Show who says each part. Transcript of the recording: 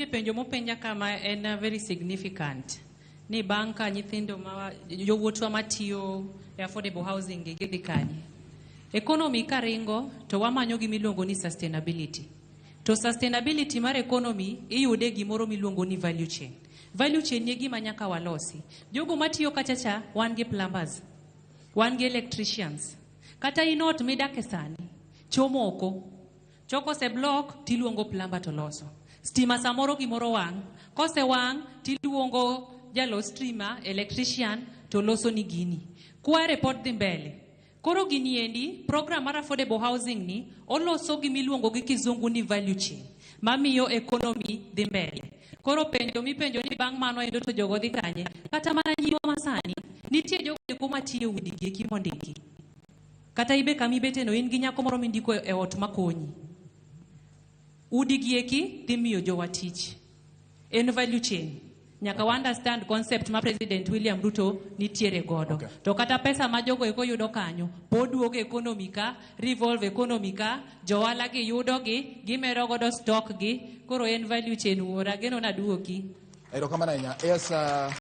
Speaker 1: penjo mopenja kama en very significant. Ni banka nyithindo ma jowuotwa matiyo e affordable housing gidhi kanye. Economy karingo to wamanyo gimiluongo ni sustainability. To sustainability mar economy iyude gimoro miluongo ni value chain. Value chain ni gima nyaka walosi. Jogo matiyo kachacha wan gi plumbers, wan gi electricians. Kata inot midake sani, chomoko. Choko se block tiluongo plumber to loso. Stima samoro gimoro wang. Kose wang tiluongo jalo streamer, electrician to loso ni gini. Kwa report dhi mbele. Koro gini endi, program mar affordable housing ni, oloso gimiluongo gi kizungu ni value chain. Mamiyo economy dhi mbele. Koro penjo ni bang' mano endo to jogo dhi kanye. Kata mana nyiwa masani, nitie jogo kuma tiyo udi gi kimondiki. Kata ibe kamibete no in gi nyako moro mindiko e ot makonyi. Udi gieki dhi miyo jowa tich. En value chain. Nyaka understand concept ma President William Ruto nitiere godo. Okay. To kata pesa ma jogo eko yudo kanyo, poduogo ekonomika, revolve ekonomika, joala gi yudo gi, gimero godo stock gi, koro en value chain wuora, geno na duoki.
Speaker 2: Ero kamana nya. Yes,